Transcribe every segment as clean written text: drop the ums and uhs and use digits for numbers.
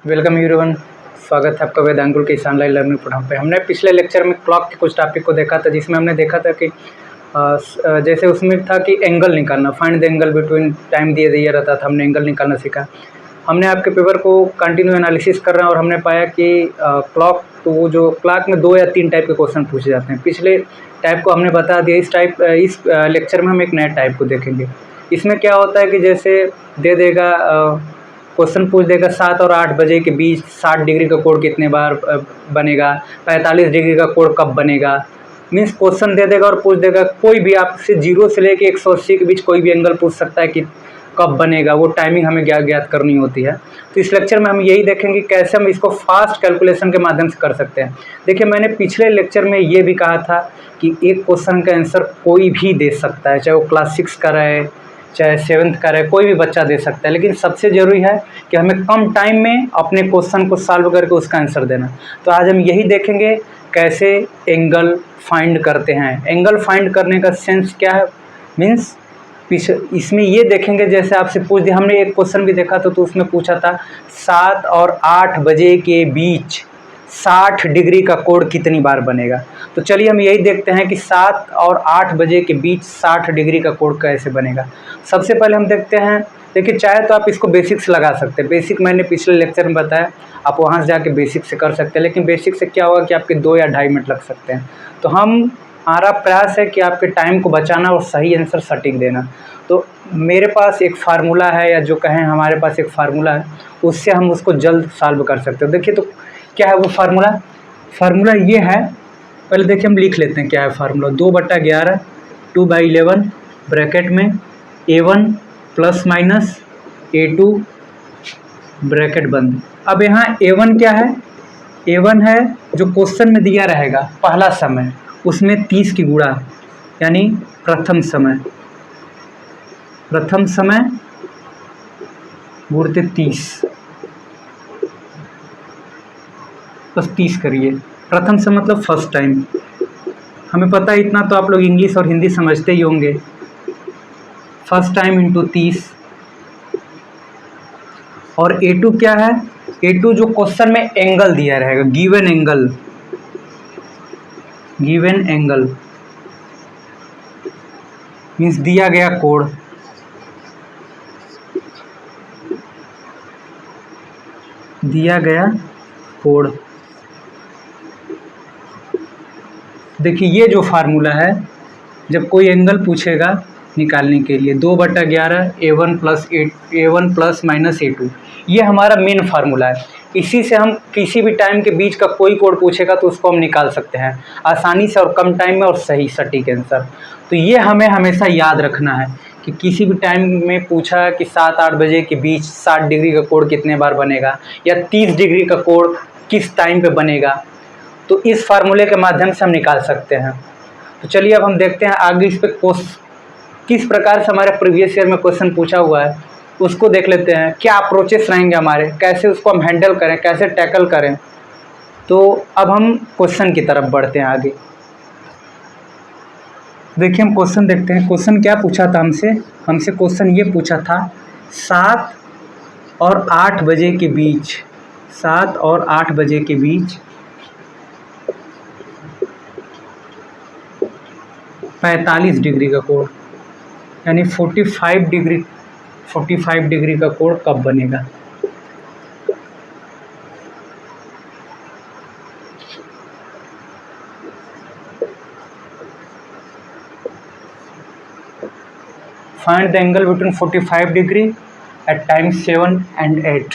Welcome everyone. स्वागत है आपका वेदांगुल के ऑनलाइन लर्निंग प्रोग्राम पे। हमने पिछले लेक्चर में क्लॉक के कुछ टॉपिक को देखा था, जिसमें हमने देखा था कि जैसे उसमें था कि एंगल निकालना, find the angle between time दिया रहता था, हमने एंगल निकालना सीखा। हमने आपके पेपर को कंटिन्यू एनालिसिस कर रहे हैं और हमने पाया कि क्लॉक तो वो जो क्लॉक में 2 या 3 टाइप के क्वेश्चन पूछे जाते हैं। पिछले टाइप को हमने बता दिया। इस लेक्चर में हम एक नए टाइप को देखेंगे। इसमें क्या होता है कि जैसे दे देगा क्वेश्चन पूछ देगा 7 और 8 बजे के बीच 60 डिग्री का कोण कितने बार बनेगा, 45 डिग्री का कोण कब बनेगा। मीन्स क्वेश्चन दे देगा और पूछ देगा कोई भी, आपसे 0 से लेके 180 के बीच कोई भी एंगल पूछ सकता है कि कब बनेगा। वो टाइमिंग हमें ज्ञात करनी होती है। तो इस लेक्चर में हम यही देखेंगे कैसे हम इसको फास्ट कैलकुलेशन के माध्यम से कर सकते हैं। देखिए, मैंने पिछले लेक्चर में ये भी कहा था कि एक क्वेश्चन का आंसर कोई भी दे सकता है, चाहे वो क्लास 6 का रहे चाहे 7th का रहे, कोई भी बच्चा दे सकता है। लेकिन सबसे ज़रूरी है कि हमें कम टाइम में अपने क्वेश्चन को सॉल्व करके उसका आंसर देना। तो आज हम यही देखेंगे कैसे एंगल फाइंड करते हैं। एंगल फाइंड करने का सेंस क्या है, मीन्स इसमें ये देखेंगे, जैसे आपसे पूछ दिया, हमने एक क्वेश्चन भी देखा था तो उसमें पूछा था 7 और 8 बजे के बीच 60 डिग्री का कोण कितनी बार बनेगा। तो चलिए हम यही देखते हैं कि 7 और 8 बजे के बीच 60 डिग्री का कोण कैसे बनेगा। सबसे पहले हम देखते हैं, देखिए चाहे तो आप इसको बेसिक से लगा सकते हैं। बेसिक मैंने पिछले लेक्चर में बताया, आप वहाँ से जाके बेसिक से कर सकते हैं। लेकिन बेसिक से क्या होगा कि आपके 2 या 2.5 मिनट लग सकते हैं। तो हमारा प्रयास है कि आपके टाइम को बचाना और सही आंसर सटीक देना। तो मेरे पास एक फार्मूला है, या जो कहें हमारे पास एक फार्मूला है, उससे हम उसको जल्द सॉल्व कर सकते हैं। देखिए तो क्या है वो फार्मूला ये है। पहले देखिए हम लिख लेते हैं क्या है फार्मूला। 2/11 2/11 ब्रैकेट में A1 plus minus A2 bracket बंद। अब यहाँ A1 क्या है, A1 है जो क्वेश्चन में दिया रहेगा पहला समय, उसमें 30 की गुणा, यानी प्रथम समय गुणित 30, बस 30 करिए। प्रथम समय मतलब फर्स्ट टाइम, हमें पता है इतना तो आप लोग इंग्लिश और हिंदी समझते ही होंगे। First time into 30। और A2 क्या है, A2 जो क्वेश्चन में एंगल दिया रहेगा, गिवन एंगल मीन्स दिया गया कोण, देखिए ये जो फार्मूला है, जब कोई एंगल पूछेगा निकालने के लिए 2/11 A1 प्लस माइनस A2, ये हमारा मेन फार्मूला है। इसी से हम किसी भी टाइम के बीच का कोई कोण पूछेगा तो उसको हम निकाल सकते हैं आसानी से और कम टाइम में और सही सटीक आंसर। तो ये हमें हमेशा याद रखना है कि किसी भी टाइम में पूछा कि 7-8 बजे के बीच 60 डिग्री का कोण कितने बार बनेगा, या 30 डिग्री का कोण किस टाइम पे बनेगा, तो इस फार्मूले के माध्यम से हम निकाल सकते हैं। तो चलिए अब हम देखते हैं आगे इस पर किस प्रकार से हमारे प्रीवियस ईयर में क्वेश्चन पूछा हुआ है, उसको देख लेते हैं। क्या अप्रोचेस रहेंगे हमारे, कैसे उसको हम हैंडल करें, कैसे टैकल करें। तो अब हम क्वेश्चन की तरफ बढ़ते हैं आगे। देखिए हम क्वेश्चन देखते हैं। क्वेश्चन क्या पूछा था हमसे क्वेश्चन ये पूछा था 7 और 8 बजे के बीच 45 डिग्री का कोण, यानी 45 डिग्री का कोण कब बनेगा। Find the angle between 45 degree at time 7 and 8।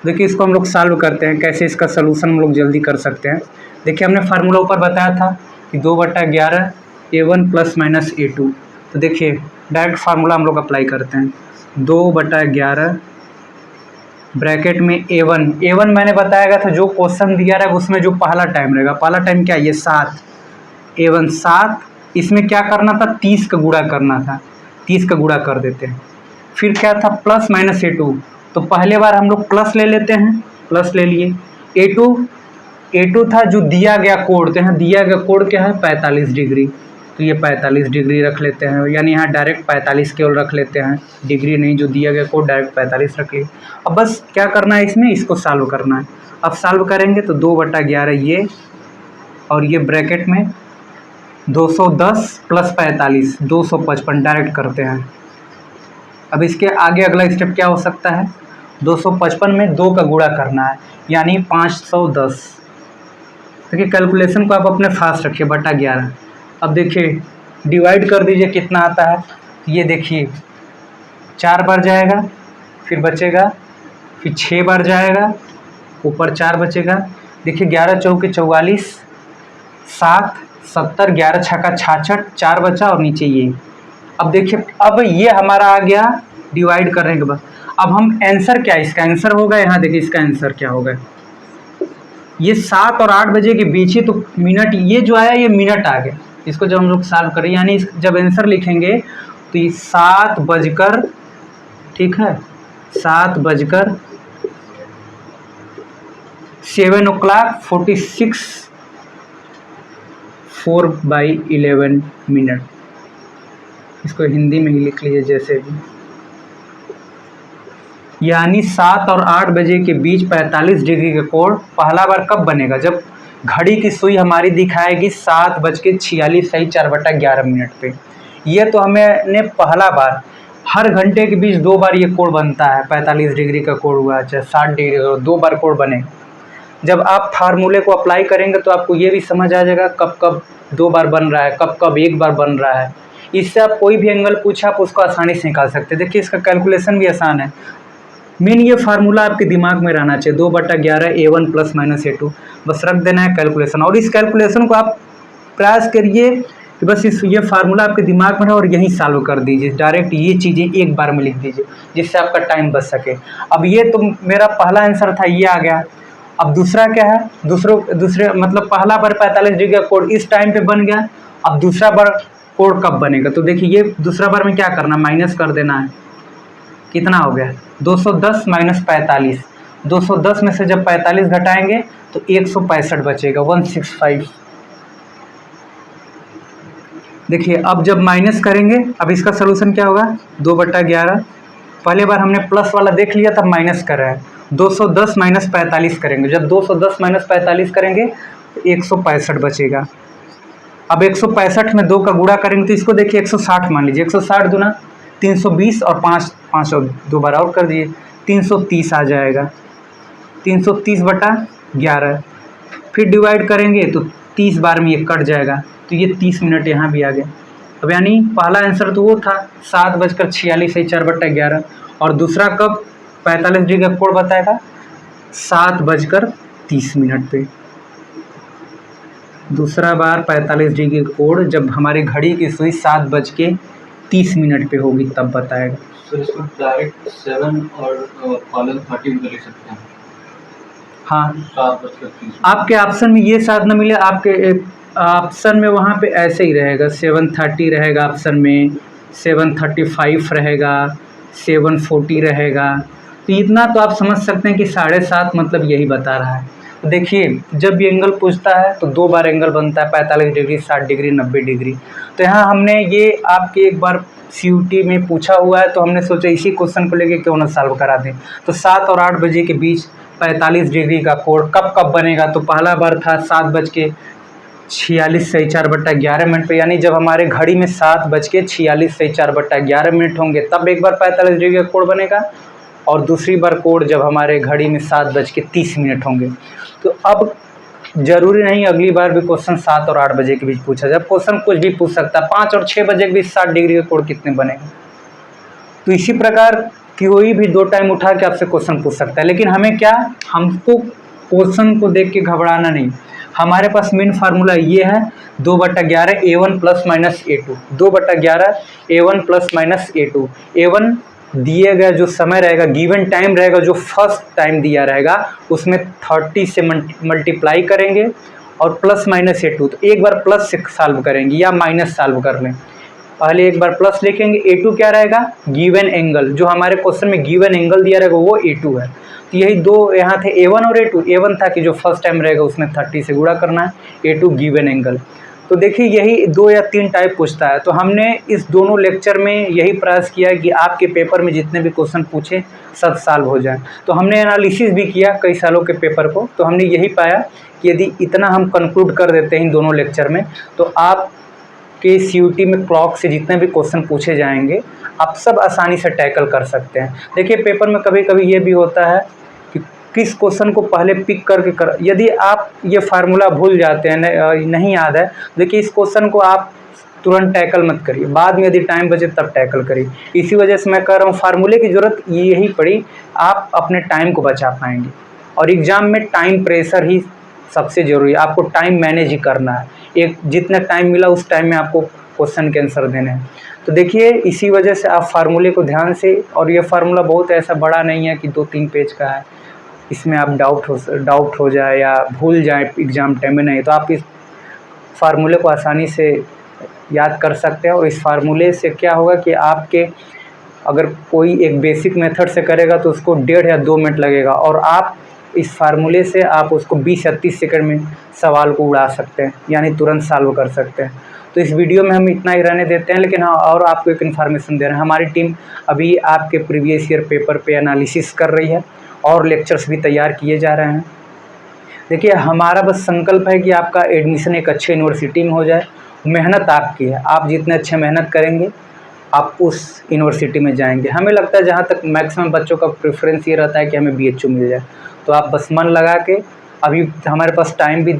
देखिए इसको हम लोग सॉल्व करते हैं, कैसे इसका सलूशन हम लोग जल्दी कर सकते हैं। देखिए हमने फार्मूला ऊपर बताया था कि 2/11 A1 प्लस माइनस A2। तो देखिए डायरेक्ट फार्मूला हम लोग अप्लाई करते हैं। 2/11 ब्रैकेट में A1 मैंने बताया था, जो क्वेश्चन दिया रहेगा उसमें जो पहला टाइम रहेगा, पहला टाइम क्या है, ये 7, A1 7, इसमें क्या करना था, 30 का गुणा करना था, 30 का गुणा कर देते हैं। फिर क्या था, प्लस माइनस A2, तो पहले बार हम लोग प्लस ले लेते हैं, प्लस ले लिए। A2 था जो दिया गया कोण, तो यहाँ दिया गया कोण क्या है, 45 डिग्री। तो ये 45 डिग्री रख लेते हैं, यानी यहाँ डायरेक्ट 45 केवल रख लेते हैं, डिग्री नहीं जो दिया गया कोड डायरेक्ट 45 रख लिए। अब बस क्या करना है इसमें, इसको सॉल्व करना है। अब सॉल्व करेंगे तो 2/11 ये और ये ब्रैकेट में 210 + 45 255 डायरेक्ट करते हैं। अब इसके आगे अगला स्टेप क्या हो सकता है, 255 में 2 का गुणा करना है, यानी 510। देखिए कैलकुलेशन को आप अपने फास्ट रखिए, बटा 11। अब देखिए डिवाइड कर दीजिए कितना आता है, ये देखिए 4 बार जाएगा, फिर बचेगा, फिर 6 बार जाएगा, ऊपर 4 बचेगा। देखिए 11 चौके 44, 7 70, 11 छक्का 66, 4 बचा और नीचे ये। अब देखिए अब ये हमारा आ गया डिवाइड करने के बाद। अब हम आंसर क्या इसका आंसर होगा, यहाँ देखिए इसका आंसर क्या होगा, ये 7 और 8 बजे के बीच ही तो मिनट, ये जो आया ये मिनट आ गया। इसको जब हम लोग सॉल्व करें, यानी जब आंसर लिखेंगे तो ये 7 बजकर, ठीक है 7 बजकर 7 o'clock 46 4/11 मिनट। इसको हिंदी में ही लिख लीजिए जैसे भी, यानी 7 और 8 बजे के बीच 45 डिग्री का कोण पहला बार कब बनेगा, जब घड़ी की सुई हमारी दिखाएगी 7:46 सही 4/11 मिनट पे। ये तो हमने पहला बार, हर घंटे के बीच 2 बार ये कोण बनता है, 45 डिग्री का कोण हुआ चाहे 60 डिग्री का, 2 बार कोण बनेगा। जब आप फार्मूले को अप्लाई करेंगे तो आपको ये भी समझ आ जाएगा कब कब 2 बार बन रहा है, कब कब 1 बार बन रहा है। इससे आप कोई भी एंगल पूछा आप उसको आसानी से निकाल सकते हैं। देखिए इसका कैलकुलेशन भी आसान है। मेन ये फार्मूला आपके दिमाग में रहना चाहिए, 2/11 A1 ± A2, बस रख देना है कैलकुलेशन। और इस कैलकुलेशन को आप प्रयास करिए कि बस ये फार्मूला आपके दिमाग में है और यहीं सॉल्व कर दीजिए, डायरेक्ट ये चीज़ें एक बार में लिख दीजिए जिससे आपका टाइम बच सके। अब ये तो मेरा पहला आंसर था, ये आ गया। अब दूसरा क्या है, दूसरे मतलब पहला बार 45 डिग्री का कोण इस टाइम पे बन गया। अब दूसरा बार कोण कब बनेगा, तो देखिए ये दूसरा बार में क्या करना, माइनस कर देना है। कितना हो गया, 210 - 45, 210 में से जब 45 घटाएंगे तो 165 बचेगा, 165। देखिए अब जब माइनस करेंगे, अब इसका सोल्यूशन क्या होगा, 2/11, पहले बार हमने प्लस वाला देख लिया तब माइनस कर रहा है, 210 - 45 करेंगे, जब 210 - 45 करेंगे तो 165 बचेगा। अब 165 में 2 का गुणा करेंगे तो इसको देखिए 160 मान लीजिए, 160 दूना 320 और 5 और 2 बार और कर दिए, 330 आ जाएगा, 330/11। फिर डिवाइड करेंगे तो 30 बार में ये कट जाएगा, तो ये 30 मिनट यहाँ भी आ गया। अब यानी पहला आंसर तो वो था 7:46 सही 4/11, और दूसरा कब 45 डिग्री का कोण बताएगा 7:30 पे। दूसरा बार 45 डिग्री का कोण जब हमारी घड़ी की सुई 7:30 पे होगी तब बताएगा। सर इसको डायरेक्ट 7 और कॉलन 30 भी लिख सकते हैं। हाँ 7:30 आपके ऑप्शन में ये 7 न मिले, आपके ऑप्शन में वहाँ पे ऐसे ही रहेगा, 7:30 रहेगा ऑप्शन में, 7:35 रहेगा, 7:40 रहेगा। तो इतना तो आप समझ सकते हैं कि 7.5 मतलब यही बता रहा है। तो देखिए जब भी एंगल पूछता है तो 2 बार एंगल बनता है, 45 डिग्री, 60 डिग्री, 90 डिग्री। तो यहाँ हमने ये आपके एक बार CUT में पूछा हुआ है तो हमने सोचा इसी क्वेश्चन को लेके क्यों ना सॉल्व करा दें। तो 7 और 8 बजे के बीच 45 डिग्री का कोण कब कब बनेगा, तो पहला बार था 7:46 सही 4/11 मिनट पे, यानी जब हमारे घड़ी में 7:46 सही 4/11 मिनट होंगे तब एक बार 45 डिग्री का कोण बनेगा, और दूसरी बार कोण जब हमारे घड़ी में 7:30 होंगे। तो अब जरूरी नहीं अगली बार भी क्वेश्चन 7 और 8 बजे के बीच पूछा जाए, क्वेश्चन कुछ भी पूछ सकता है, 5 और 6 बजे के बीच 60 डिग्री का कोण कितने बनेगा। तो इसी प्रकार कोई भी 2 टाइम उठा के आपसे क्वेश्चन पूछ सकता है, लेकिन हमें क्या, हमको क्वेश्चन को देख के घबराना नहीं। हमारे पास मेन फार्मूला ये है 2/11 A1 ± A2, 2/11 A1 ± A2। A1 दिए गया जो समय रहेगा, गिवन टाइम रहेगा, जो फर्स्ट टाइम दिया रहेगा उसमें 30 से मल्टीप्लाई करेंगे, और ± A2, तो एक बार प्लस से सॉल्व करेंगे या माइनस सॉल्व कर लें। पहले एक बार प्लस लिखेंगे, A2 क्या रहेगा, गिवन एंगल, जो हमारे क्वेश्चन में गिवन एंगल दिया रहेगा वो A2 है। तो यही 2 यहाँ थे A1 और A2। A1 था कि जो फर्स्ट टाइम रहेगा उसमें 30 से गुणा करना है, A2 गिवन एंगल। तो देखिए यही 2 या 3 टाइप पूछता है। तो हमने इस दोनों लेक्चर में यही प्रयास किया है कि आपके पेपर में जितने भी क्वेश्चन पूछे सब सॉल्व हो जाए। तो हमने एनालिसिस भी किया कई सालों के पेपर को, तो हमने यही पाया कि यदि इतना हम कंक्लूड कर देते हैं इन दोनों लेक्चर में, तो आपके सीयूटी में क्लॉक से जितने भी क्वेश्चन पूछे जाएंगे आप सब आसानी से टैकल कर सकते हैं। देखिए पेपर में कभी कभी ये भी होता है कि किस क्वेश्चन को पहले पिक करके यदि आप ये फार्मूला भूल जाते हैं, नहीं याद है, देखिए इस क्वेश्चन को आप तुरंत टैकल मत करिए, बाद में यदि टाइम बचे तब टैकल करिए। इसी वजह से मैं कह रहा हूँ फार्मूले की ज़रूरत यही पड़ी, आप अपने टाइम को बचा पाएंगे। और एग्ज़ाम में टाइम प्रेशर ही सबसे ज़रूरी है, आपको टाइम मैनेज ही करना है। एक जितना टाइम मिला उस टाइम में आपको क्वेश्चन के आंसर देने हैं। तो देखिए इसी वजह से आप फार्मूले को ध्यान से, और ये फार्मूला बहुत ऐसा बड़ा नहीं है कि 2-3 पेज का है, इसमें आप डाउट हो जाए या भूल जाए एग्ज़ाम टाइम में, नहीं तो आप इस फार्मूले को आसानी से याद कर सकते हैं। और इस फार्मूले से क्या होगा कि आपके अगर कोई एक बेसिक मेथड से करेगा तो उसको 1.5 या 2 मिनट लगेगा, और आप इस फार्मूले से आप उसको 20 या 30 सेकंड में सवाल को उड़ा सकते हैं, यानी तुरंत सॉल्व कर सकते हैं। तो इस वीडियो में हम इतना ही रहने देते हैं, लेकिन हाँ और आपको एक इन्फॉर्मेशन दे रहे हैं, हमारी टीम अभी आपके प्रीवियस ईयर पेपर पे एनालिसिस कर रही है और लेक्चर्स भी तैयार किए जा रहे हैं। देखिए हमारा बस संकल्प है कि आपका एडमिशन एक अच्छे यूनिवर्सिटी में हो जाए। मेहनत आपकी है, आप जितने अच्छे मेहनत करेंगे आप उस यूनिवर्सिटी में जाएंगे। हमें लगता है जहाँ तक मैक्सिमम बच्चों का प्रेफरेंस ये रहता है कि हमें BHU मिल जाए। तो आप बस मन लगा के, अभी हमारे पास टाइम भी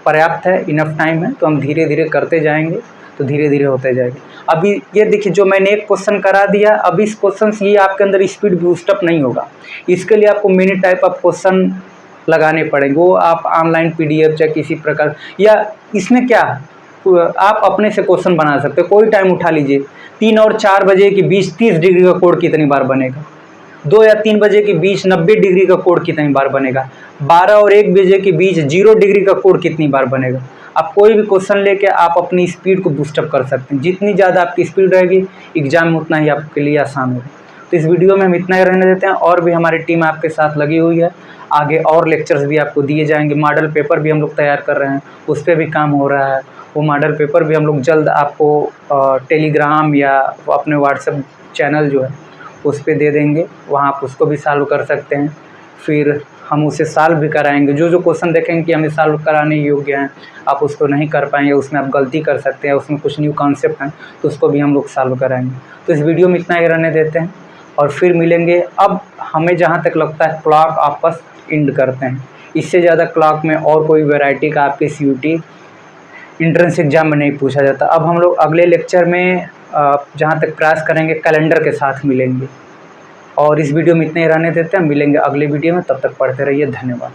पर्याप्त है, इनफ टाइम है, तो हम धीरे धीरे करते जाएंगे, तो धीरे धीरे होते जाएंगे। अभी ये देखिए जो मैंने एक क्वेश्चन करा दिया, अब इस क्वेश्चन से ये आपके अंदर स्पीड बूस्टअप नहीं होगा, इसके लिए आपको मिनी टाइप ऑफ क्वेश्चन लगाने पड़ेंगे। वो आप ऑनलाइन PDF या किसी प्रकार, या इसमें क्या आप अपने से क्वेश्चन बना सकते हैं। कोई टाइम उठा लीजिए, 3 और 4 बजे के बीच 30 डिग्री का कोण कितनी बार बनेगा, 2 या 3 बजे के बीच 90 डिग्री का कोण कितनी बार बनेगा, 12 और 1 बजे के बीच 0 डिग्री का कोण कितनी बार बनेगा। आप कोई भी क्वेश्चन लेके आप अपनी स्पीड को बूस्टअप कर सकते हैं। जितनी ज़्यादा आपकी स्पीड रहेगी एग्जाम में उतना ही आपके लिए आसान होगा। तो इस वीडियो में हम इतना ही रहने देते हैं, और भी हमारी टीम आपके साथ लगी हुई है, आगे और लेक्चर्स भी आपको दिए जाएंगे। मॉडल पेपर भी हम लोग तैयार कर रहे हैं, उस पर भी काम हो रहा है। वो मॉडल पेपर भी हम लोग जल्द आपको टेलीग्राम या अपने व्हाट्सएप चैनल जो है उस पर दे देंगे, वहाँ आप उसको भी सॉल्व कर सकते हैं। फिर हम उसे सॉल्व भी कराएंगे, जो जो क्वेश्चन देखेंगे कि हमें सॉल्व कराने योग्य हैं, आप उसको नहीं कर पाएंगे, उसमें आप गलती कर सकते हैं, उसमें कुछ न्यू कॉन्सेप्ट हैं तो उसको भी हम लोग सॉल्व कराएंगे। तो इस वीडियो में इतना ही रहने देते हैं, और फिर मिलेंगे। अब हमें जहाँ तक लगता है क्लॉक आपस एंड करते हैं, इससे ज़्यादा क्लॉक में और कोई वैरायटी का आपके CUT इंट्रेंस एग्जाम में नहीं पूछा जाता। अब हम लोग अगले लेक्चर में जहाँ तक प्रयास करेंगे कैलेंडर के साथ मिलेंगे। और इस वीडियो में इतने ही रहने देते हैं, मिलेंगे अगले वीडियो में, तब तक पढ़ते रहिए। धन्यवाद।